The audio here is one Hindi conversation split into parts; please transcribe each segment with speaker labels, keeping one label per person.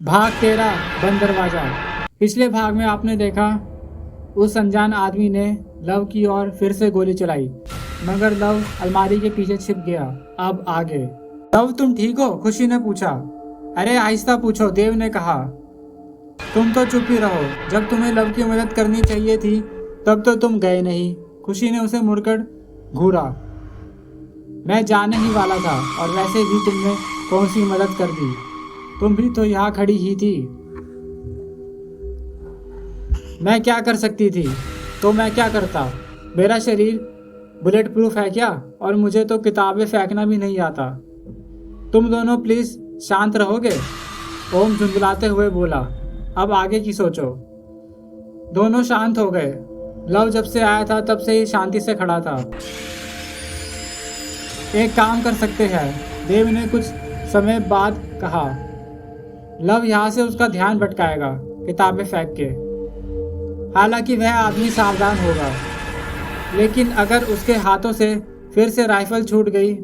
Speaker 1: भाग 13 बंद दरवाजा। पिछले भाग में आपने देखा उस अनजान आदमी ने लव की ओर फिर से गोली चलाई, मगर लव अलमारी के पीछे छिप गया। अब आगे। लव तुम ठीक हो? खुशी ने पूछा। अरे आहिस्ता पूछो, देव ने कहा। तुम तो चुप ही रहो। जब तुम्हें लव की मदद करनी चाहिए थी तब तो तुम गए नहीं। खुशी ने उसे मुड़कर घूरा। मैं जाने ही वाला था, और वैसे भी तुमने कौन सी मदद कर दी? तुम भी तो यहाँ खड़ी ही थी। मैं क्या कर सकती थी? तो मैं क्या करता? मेरा शरीर बुलेट प्रूफ है क्या? और मुझे तो किताबें फेंकना भी नहीं आता। तुम दोनों प्लीज शांत रहोगे? ओम झुंझलाते हुए बोला। अब आगे की सोचो। दोनों शांत हो गए। लव जब से आया था तब से ही शांति से खड़ा था। एक काम कर सकते हैं, देव ने कुछ समय बाद कहा। लव यहाँ से उसका ध्यान भटकाएगा किताबें फेंक के। हालांकि वह आदमी सावधान होगा, लेकिन अगर उसके हाथों से फिर से राइफल छूट गई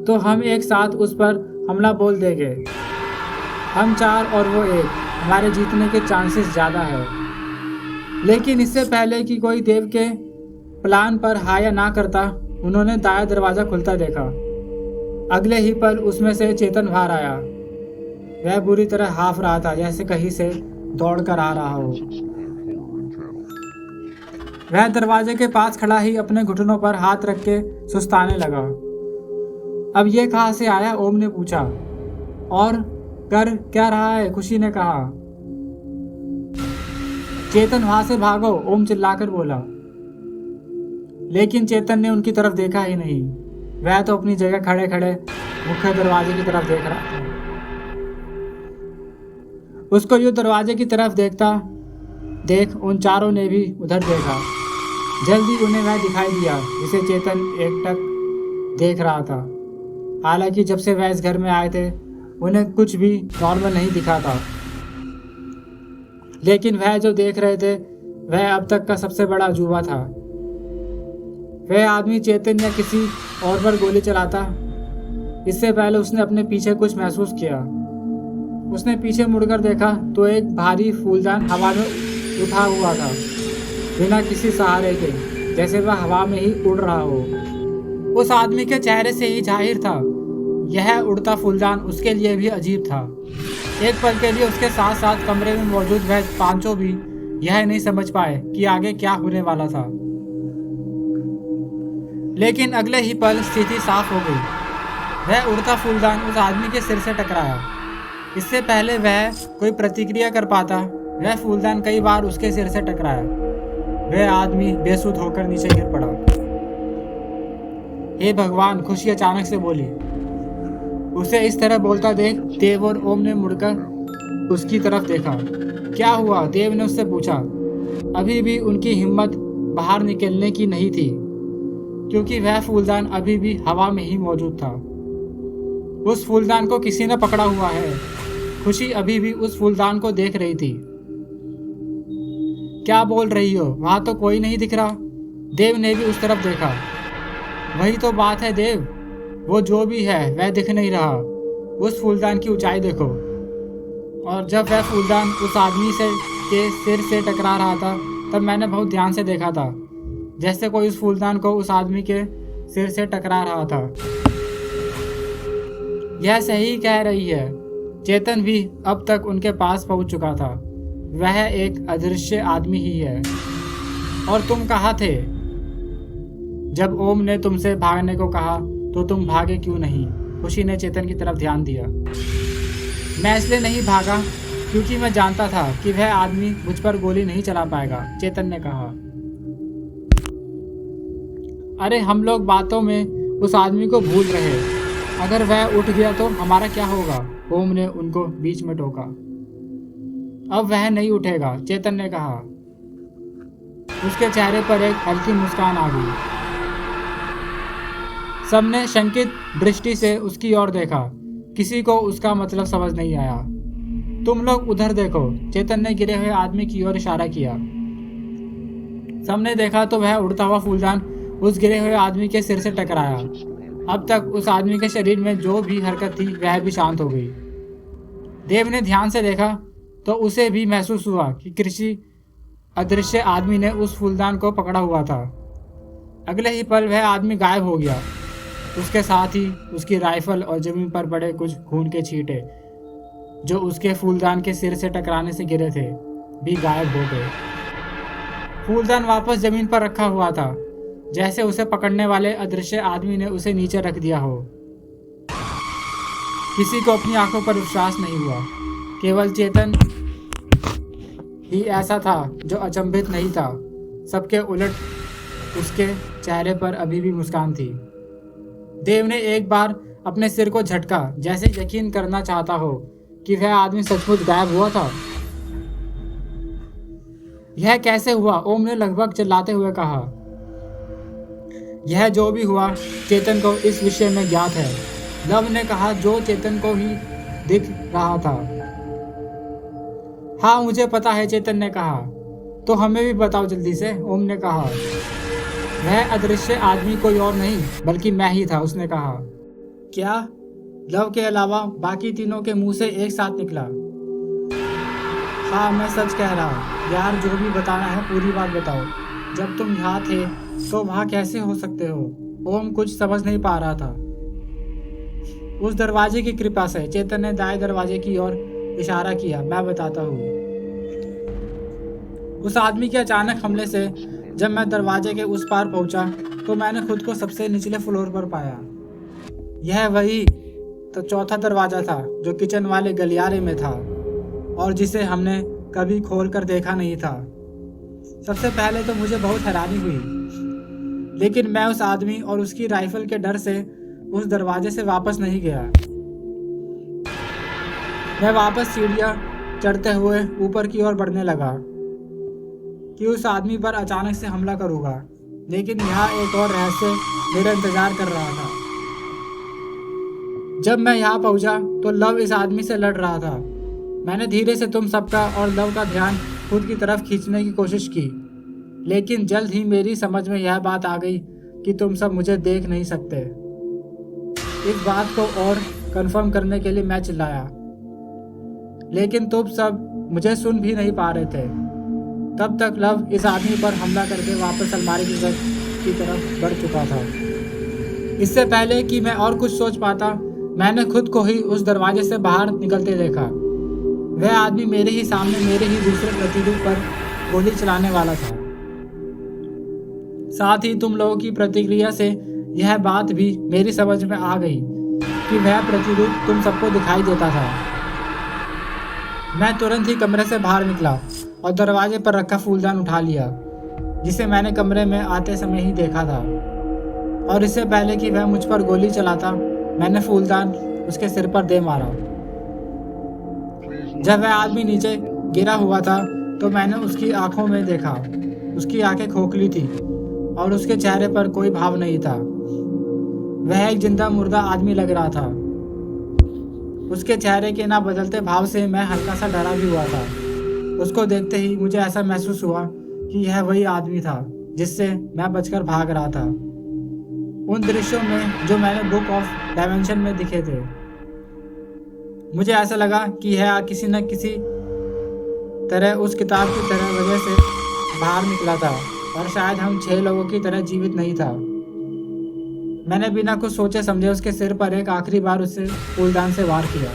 Speaker 1: तो हम एक साथ उस पर हमला बोल देंगे। हम 4 और वो 1, हमारे जीतने के चांसेस ज़्यादा है। लेकिन इससे पहले कि कोई देव के प्लान पर हाँ या ना करता, उन्होंने दाया दरवाज़ा खुलता देखा। अगले ही पल उसमें से चेतन बाहर आया। वह बुरी तरह हाफ रहा था, जैसे कहीं से दौड़ कर आ रहा हो। वह दरवाजे के पास खड़ा ही अपने घुटनों पर हाथ रख के सुस्ताने लगा। अब ये कहाँ से आया? ओम ने पूछा। और कर क्या रहा है? खुशी ने कहा। चेतन वहां से भागो, ओम चिल्लाकर बोला। लेकिन चेतन ने उनकी तरफ देखा ही नहीं। वह तो अपनी जगह खड़े खड़े मुख्य दरवाजे की तरफ देख रहा था। उसको यूं दरवाजे की तरफ देखता देख उन चारों ने भी उधर देखा। जल्दी उन्हें वह दिखाई दिया जिसे चेतन एकटक देख रहा था। हालांकि जब से वह इस घर में आए थे उन्हें कुछ भी नॉर्मल नहीं दिखा था, लेकिन वह जो देख रहे थे वह अब तक का सबसे बड़ा अजूबा था। वह आदमी चेतन या किसी और पर गोली चलाता, इससे पहले उसने अपने पीछे कुछ महसूस किया। उसने पीछे मुड़कर देखा तो एक भारी फूलदान हवा में उठा हुआ था, बिना किसी सहारे के, जैसे वह हवा में ही उड़ रहा हो। उस आदमी के चेहरे से ही जाहिर था यह उड़ता फूलदान उसके लिए भी अजीब था। एक पल के लिए उसके साथ साथ कमरे में मौजूद वह पांचों भी यह नहीं समझ पाए कि आगे क्या होने वाला था। लेकिन अगले ही पल स्थिति साफ हो गई। वह उड़ता फूलदान उस आदमी के सिर से टकराया। इससे पहले वह कोई प्रतिक्रिया कर पाता, वह फूलदान कई बार उसके सिर से टकराया। वह आदमी बेसुध होकर नीचे गिर पड़ा। हे भगवान, खुशी अचानक से बोली। उसे इस तरह बोलता देख देव और ओम ने मुड़कर उसकी तरफ देखा। क्या हुआ? देव ने उससे पूछा। अभी भी उनकी हिम्मत बाहर निकलने की नहीं थी, क्योंकि वह फूलदान अभी भी हवा में ही मौजूद था। उस फूलदान को किसी ने पकड़ा हुआ है। खुशी अभी भी उस फूलदान को देख रही थी। क्या बोल रही हो? वहां तो कोई नहीं दिख रहा। देव ने भी उस तरफ देखा। वही तो बात है देव, वो जो भी है वह दिख नहीं रहा। उस फूलदान की ऊंचाई देखो। और जब वह फूलदान उस आदमी से के सिर से टकरा रहा था तब मैंने बहुत ध्यान से देखा था, जैसे कोई उस फूलदान को उस आदमी के सिर से टकरा रहा था। यह सही कह रही है। चेतन भी अब तक उनके पास पहुंच चुका था। वह एक अदृश्य आदमी ही है। और तुम कहाँ थे? जब ओम ने तुमसे भागने को कहा तो तुम भागे क्यों नहीं? खुशी ने चेतन की तरफ ध्यान दिया। मैं इसलिए नहीं भागा क्योंकि मैं जानता था कि वह आदमी मुझ पर गोली नहीं चला पाएगा, चेतन ने कहा। अरे हम लोग बातों में उस आदमी को भूल रहे। अगर वह उठ गया तो हमारा क्या होगा? ओम ने उनको बीच में टोका। अब वह नहीं उठेगा, चेतन ने कहा। उसके चेहरे पर एक हल्की मुस्कान आ गई। सबने शंकित दृष्टि से उसकी ओर देखा। किसी को उसका मतलब समझ नहीं आया। तुम लोग उधर देखो, चेतन ने गिरे हुए आदमी की ओर इशारा किया। सबने देखा तो वह उड़ता हुआ फूलदान उस गिरे हुए आदमी के सिर से टकराया। अब तक उस आदमी के शरीर में जो भी हरकत थी वह भी शांत हो गई। देव ने ध्यान से देखा तो उसे भी महसूस हुआ कि किसी अदृश्य आदमी ने उस फूलदान को पकड़ा हुआ था। अगले ही पल वह आदमी गायब हो गया। उसके साथ ही उसकी राइफल और जमीन पर पड़े कुछ खून के छींटे जो उसके फूलदान के सिर से टकराने से गिरे थे भी गायब हो गए। फूलदान वापस जमीन पर रखा हुआ था, जैसे उसे पकड़ने वाले अदृश्य आदमी ने उसे नीचे रख दिया हो। किसी को अपनी आंखों पर विश्वास नहीं हुआ। केवल चेतन ही ऐसा था जो अचंभित नहीं था। सबके उलट उसके चेहरे पर अभी भी मुस्कान थी। देव ने एक बार अपने सिर को झटका, जैसे यकीन करना चाहता हो कि वह आदमी सचमुच गायब हुआ था। यह कैसे हुआ? ओम ने लगभग चिल्लाते हुए कहा। यह जो भी हुआ चेतन को इस विषय में ज्ञात है, लव ने कहा, जो चेतन को ही दिख रहा था। हाँ मुझे पता है, चेतन ने कहा। तो हमें भी बताओ जल्दी से, ओम ने कहा। वह अदृश्य आदमी कोई और नहीं बल्कि मैं ही था, उसने कहा। क्या? लव के अलावा बाकी तीनों के मुंह से एक साथ निकला। हाँ मैं सच कह रहा। यार जो भी बताना है पूरी बात बताओ। जब तुम यहाँ थे तो वहाँ कैसे हो सकते हो? ओम कुछ समझ नहीं पा रहा था। उस दरवाजे की कृपा से, चेतन ने दाएं दरवाजे की ओर इशारा किया। मैं बताता हूँ। उस आदमी के अचानक हमले से जब मैं दरवाजे के उस पार पहुंचा तो मैंने खुद को सबसे निचले फ्लोर पर पाया। यह वही तो चौथा दरवाजा था जो किचन वाले गलियारे में था और जिसे हमने कभी खोल कर देखा नहीं था। सबसे पहले तो मुझे बहुत हैरानी हुई, लेकिन मैं उस आदमी और उसकी राइफल के डर से उस दरवाजे से वापस नहीं गया। मैं वापस सीढ़ियां चढ़ते हुए ऊपर की ओर बढ़ने लगा कि उस आदमी पर अचानक से हमला करूंगा, लेकिन यहाँ एक और रहस्य मेरा इंतजार कर रहा था। जब मैं यहाँ पहुंचा तो लव इस आदमी से लड़ रहा था। मैंने धीरे से तुम सबका और लव का ध्यान खुद की तरफ खींचने की कोशिश की, लेकिन जल्द ही मेरी समझ में यह बात आ गई कि तुम सब मुझे देख नहीं सकते। इस बात को और कंफर्म करने के लिए मैं चिल्लाया, लेकिन तुम सब मुझे सुन भी नहीं पा रहे थे। तब तक लव इस आदमी पर हमला करके वापस अलमारी की तरफ बढ़ चुका था। इससे पहले कि मैं और कुछ सोच पाता, मैंने खुद को ही उस दरवाजे से बाहर निकलते देखा। वह आदमी मेरे ही सामने मेरे ही दूसरे प्रतिरूप पर गोली चलाने वाला था। साथ ही तुम लोगों की प्रतिक्रिया से यह बात भी मेरी समझ में आ गई कि वह प्रतिरूप तुम सबको दिखाई देता था। मैं तुरंत ही कमरे से बाहर निकला और दरवाजे पर रखा फूलदान उठा लिया, जिसे मैंने कमरे में आते समय ही देखा था। और इससे पहले कि वह मुझ पर गोली चलाता, मैंने फूलदान उसके सिर पर दे मारा। जब वह आदमी नीचे गिरा हुआ था तो मैंने उसकी आंखों में देखा। उसकी आंखें खोखली थी और उसके चेहरे पर कोई भाव नहीं था। वह एक जिंदा मुर्दा आदमी लग रहा था। उसके चेहरे के ना बदलते भाव से मैं हल्का सा डरा भी हुआ था। उसको देखते ही मुझे ऐसा महसूस हुआ कि यह वही आदमी था जिससे मैं बचकर भाग रहा था, उन दृश्यों में जो मैंने बुक ऑफ डायमेंशन में दिखे थे। मुझे ऐसा लगा कि यह किसी न किसी तरह उस किताब की तरह वजह से बाहर निकला था और शायद हम 6 लोगों की तरह जीवित नहीं था। मैंने बिना कुछ सोचे समझे उसके सिर पर एक आखिरी बार उससे फूलदान से वार किया।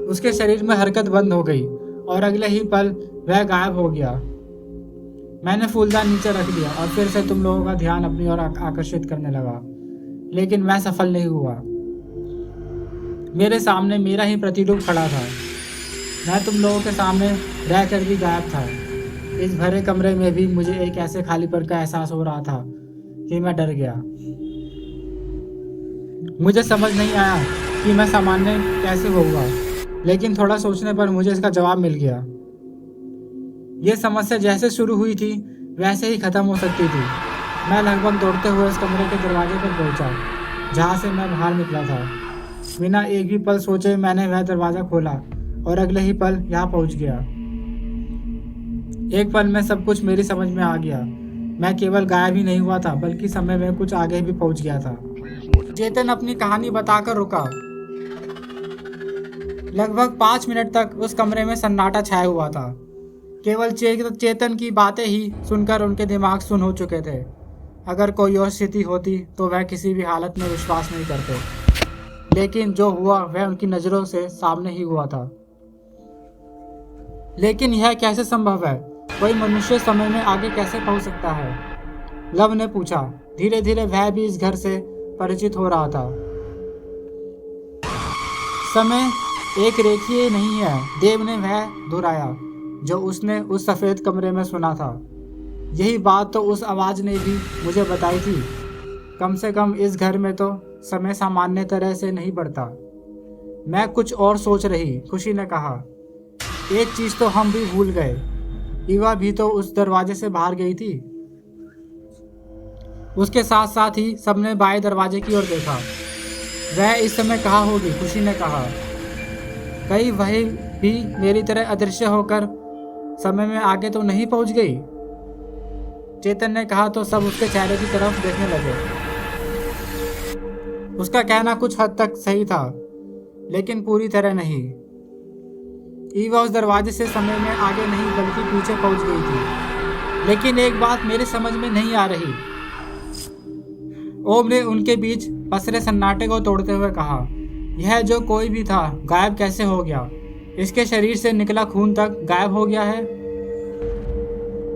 Speaker 1: उसके शरीर में हरकत बंद हो गई और अगले ही पल वह गायब हो गया। मैंने फूलदान नीचे रख दिया और फिर से तुम लोगों का ध्यान अपनी ओर आकर्षित करने लगा, लेकिन मैं सफल नहीं हुआ। मेरे सामने मेरा ही प्रतिरूप खड़ा था। मैं तुम लोगों के सामने रहकर भी गायब था। इस भरे कमरे में भी मुझे एक ऐसे खालीपन का एहसास हो रहा था कि मैं डर गया। मुझे समझ नहीं आया कि मैं सामान्य कैसे होऊंगा, लेकिन थोड़ा सोचने पर मुझे इसका जवाब मिल गया। यह समस्या जैसे शुरू हुई थी वैसे ही खत्म हो सकती थी। मैं लगभग दौड़ते हुए इस कमरे के दरवाजे पर पहुंचा जहां से मैं बाहर निकला था। बिना एक भी पल सोचे मैंने वह दरवाजा खोला और अगले ही पल यहाँ पहुंच गया। एक पल में सब कुछ मेरी समझ में आ गया। मैं केवल गायब ही नहीं हुआ था बल्कि समय में कुछ आगे भी पहुंच गया था। चेतन अपनी कहानी बताकर रुका। लगभग 5 मिनट तक उस कमरे में सन्नाटा छाया हुआ था। केवल चेतन की बातें ही सुनकर उनके दिमाग सुन्न हो चुके थे। अगर कोई और स्थिति होती तो वह किसी भी हालत में विश्वास नहीं करते, लेकिन जो हुआ वह उनकी नज़रों से सामने ही हुआ था। लेकिन यह कैसे संभव है? कोई मनुष्य समय में आगे कैसे पहुंच सकता है? लव ने पूछा। धीरे धीरे वह भी इस घर से परिचित हो रहा था। समय एक रेखीय नहीं है, देव ने वह दोहराया जो उसने उस सफ़ेद कमरे में सुना था। यही बात तो उस आवाज़ ने भी मुझे बताई थी। कम से कम इस घर में तो समय सामान्य तरह से नहीं बढ़ता। मैं कुछ और सोच रही, खुशी ने कहा। एक चीज़ तो हम भी भूल गए, ईवा भी तो उस दरवाजे से बाहर गई थी। उसके साथ साथ ही सबने बाएं दरवाजे की ओर देखा। वह इस समय कहाँ होगी? खुशी ने कहा। कहीं वही भी मेरी तरह अदृश्य होकर समय में आगे तो नहीं पहुंच गई? चेतन ने कहा तो सब उसके चेहरे की तरफ देखने लगे। उसका कहना कुछ हद तक सही था, लेकिन पूरी तरह नहीं। ईवा उस दरवाजे से समय में आगे नहीं बल्कि पीछे पहुंच गई थी। लेकिन एक बात मेरे समझ में नहीं आ रही, ओम ने उनके बीच पसरे सन्नाटे को तोड़ते हुए कहा। यह जो कोई भी था गायब कैसे हो गया? इसके शरीर से निकला खून तक गायब हो गया है।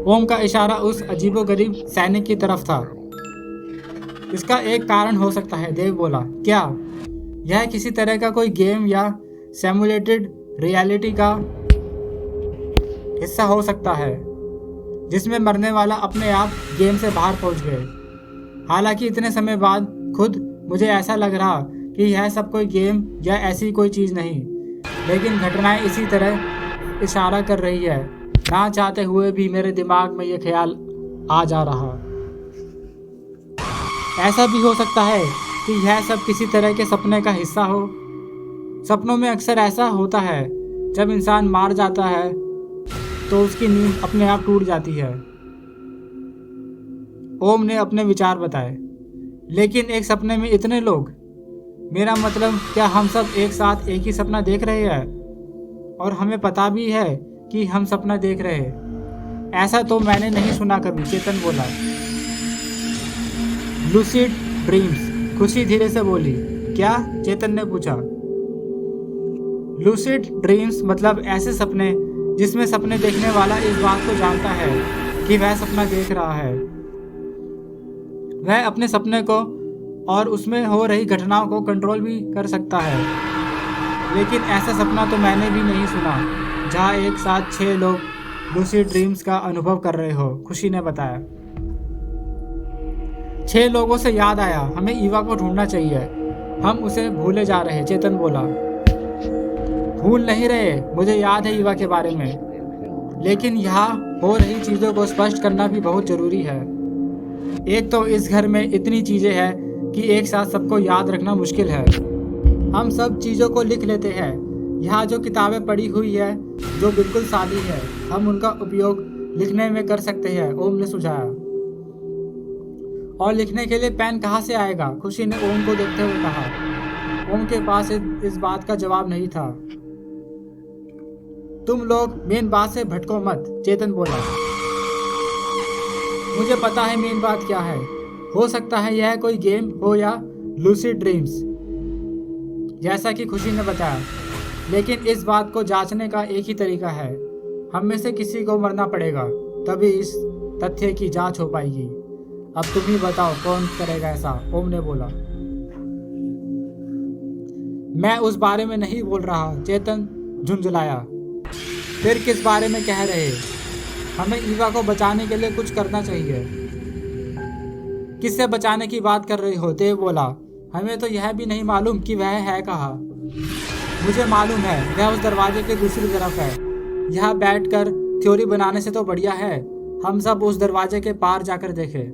Speaker 1: ओम का इशारा उस अजीबोगरीब सैनिक की तरफ था। इसका एक कारण हो सकता है, देव बोला। क्या? यह किसी तरह का कोई गेम या सिमुलेटेड रियलिटी का हिस्सा हो सकता है, जिसमें मरने वाला अपने आप गेम से बाहर पहुंच गए। हालांकि इतने समय बाद खुद मुझे ऐसा लग रहा कि यह सब कोई गेम या ऐसी कोई चीज़ नहीं, लेकिन घटनाएं इसी तरह इशारा कर रही है। ना चाहते हुए भी मेरे दिमाग में यह ख्याल आ जा रहा। ऐसा भी हो सकता है कि यह सब किसी तरह के सपने का हिस्सा हो। सपनों में अक्सर ऐसा होता है, जब इंसान मार जाता है तो उसकी नींद अपने आप टूट जाती है। ओम ने अपने विचार बताए। लेकिन एक सपने में इतने लोग? मेरा मतलब, क्या हम सब एक साथ एक ही सपना देख रहे हैं और हमें पता भी है कि हम सपना देख रहे हैं? ऐसा तो मैंने नहीं सुना कभी, चेतन बोला। लूसिड ड्रीम्स, खुशी धीरे से बोली। क्या? चेतन ने पूछा। लूसिड ड्रीम्स मतलब ऐसे सपने जिसमें सपने देखने वाला इस बात को जानता है कि वह सपना देख रहा है। वह अपने सपने को और उसमें हो रही घटनाओं को कंट्रोल भी कर सकता है। लेकिन ऐसा सपना तो मैंने भी नहीं सुना जहां एक साथ 6 लोग लूसिड ड्रीम्स का अनुभव कर रहे हो, खुशी ने बताया। 6 लोगों से याद आया, हमें ईवा को ढूंढना चाहिए। हम उसे भूले जा रहे, चेतन बोला। भूल नहीं रहे, मुझे याद है ईवा के बारे में, लेकिन यहाँ हो रही चीज़ों को स्पष्ट करना भी बहुत ज़रूरी है। एक तो इस घर में इतनी चीज़ें हैं कि एक साथ सबको याद रखना मुश्किल है। हम सब चीज़ों को लिख लेते हैं। यहाँ जो किताबें पड़ी हुई है जो बिल्कुल सादी है, हम उनका उपयोग लिखने में कर सकते हैं, ओम ने सुझाया। और लिखने के लिए पेन कहाँ से आएगा? खुशी ने ओम को देखते हुए कहा। ओम के पास इस बात का जवाब नहीं था। तुम लोग मेन बात से भटको मत, चेतन बोला। मुझे पता है मेन बात क्या है। हो सकता है यह कोई गेम हो या लूसिड ड्रीम्स, जैसा कि खुशी ने बताया। लेकिन इस बात को जांचने का एक ही तरीका है, हम में से किसी को मरना पड़ेगा, तभी इस तथ्य की जांच हो पाएगी। अब तुम ही बताओ कौन करेगा ऐसा, ओम ने बोला। मैं उस बारे में नहीं बोल रहा, चेतन झुंझुलाया। फिर किस बारे में कह रहे? हमें ईवा को बचाने के लिए कुछ करना चाहिए। किससे बचाने की बात कर रहे हो? देव बोला। हमें तो यह भी नहीं मालूम कि वह है कहाँ। मुझे मालूम है, वह उस दरवाजे के दूसरी तरफ है। यहाँ बैठकर थ्योरी बनाने से तो बढ़िया है हम सब उस दरवाजे के पार जाकर देखें।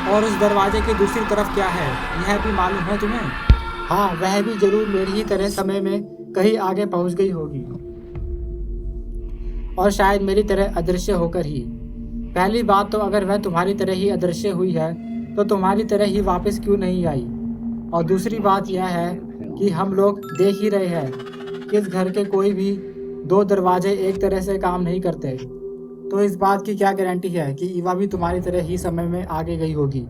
Speaker 1: और उस दरवाजे की दूसरी तरफ क्या है, यह भी मालूम है तुम्हें? हाँ, वह भी जरूर मेरी ही तरह समय में कहीं आगे पहुंच गई होगी, और शायद मेरी तरह अदृश्य होकर ही। पहली बात तो अगर वह तुम्हारी तरह ही अदृश्य हुई है तो तुम्हारी तरह ही वापस क्यों नहीं आई? और दूसरी बात यह है कि हम लोग देख ही रहे हैं कि इस घर के कोई भी 2 दरवाजे एक तरह से काम नहीं करते। तो इस बात की क्या गारंटी है कि ईवा भी तुम्हारी तरह ही समय में आगे गई होगी।